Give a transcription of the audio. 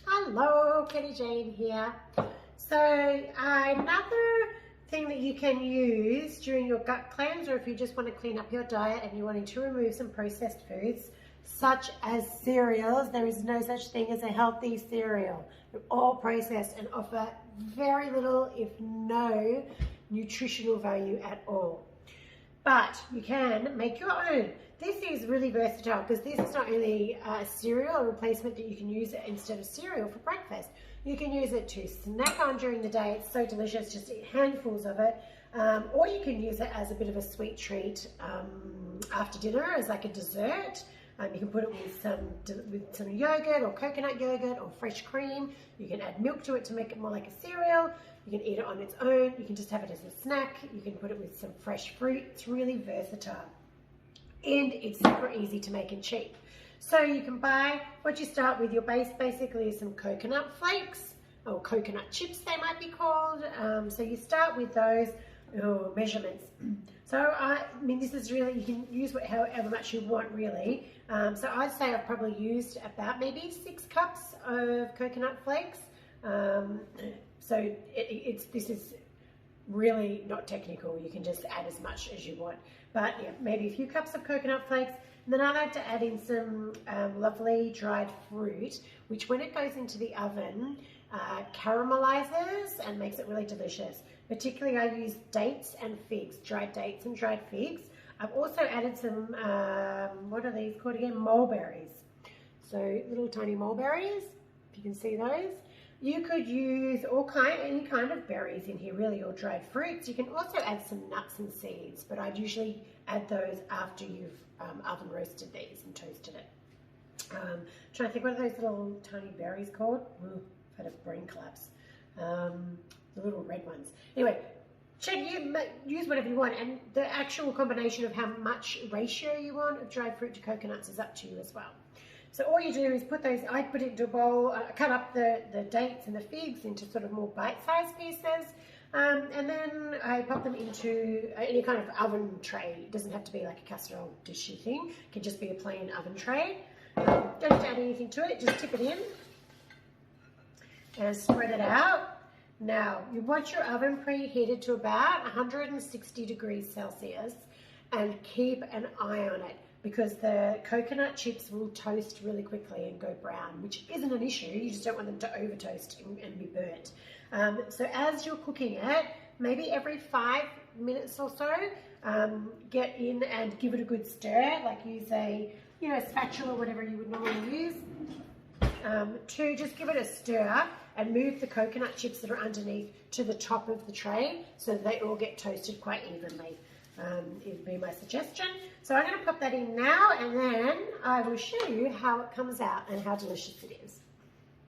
Hello, Kenny Jane here. So another thing that you can use during your gut cleanse, or if you just want to clean up your diet and you're wanting to remove some processed foods, such as cereals. There is no such thing as a healthy cereal. They're all processed and offer very little, if no, nutritional value at all. But you can make your own. This is really versatile because this is not only a cereal, a replacement that you can use it instead of cereal for breakfast. You can use it to snack on during the day. It's so delicious, just eat handfuls of it. Or you can use it as a bit of a sweet treat after dinner as like a dessert. You can put it with some yogurt or coconut yogurt or fresh cream. You can add milk to it to make it more like a cereal. You can eat it on its own. You can just have it as a snack. You can put it with some fresh fruit. It's really versatile. And it's super easy to make and cheap. So you can buy, what you start with, your base basically is some coconut flakes, or coconut chips they might be called. So you start with those measurements. So I mean, this is really, you can use however much you want really. So I'd say I've probably used about maybe 6 cups of coconut flakes. So this is really not technical. You can just add as much as you want. But yeah, maybe a few cups of coconut flakes. And then I like to add in some lovely dried fruit, which when it goes into the oven, caramelizes and makes it really delicious. Particularly I use dates and figs, dried dates and dried figs. I've also added some, what are these called again? Mulberries. So little tiny mulberries, if you can see those. You could use any kind of berries in here really, or dried fruits. You can also add some nuts and seeds, but I'd usually add those after you've oven roasted these and toasted it. Trying to think, what are those little tiny berries called? I've had a brain collapse. The little red ones. Anyway, use whatever you want, and the actual combination of how much ratio you want of dried fruit to coconuts is up to you as well. So all you do is put those, I put it into a bowl, cut up the dates and the figs into sort of more bite-sized pieces, and then I pop them into any kind of oven tray. It doesn't have to be like a casserole dishy thing. It can just be a plain oven tray. Don't have to add anything to it, just tip it in and spread it out. Now, you want your oven preheated to about 160 degrees Celsius and keep an eye on it, because the coconut chips will toast really quickly and go brown, which isn't an issue. You just don't want them to over toast and be burnt. So as you're cooking it, maybe every 5 minutes or so, get in and give it a good stir, like use a spatula or whatever you would normally use, to just give it a stir and move the coconut chips that are underneath to the top of the tray so that they all get toasted quite evenly. It would be my suggestion. So I'm going to pop that in now, and then I will show you how it comes out and how delicious it is.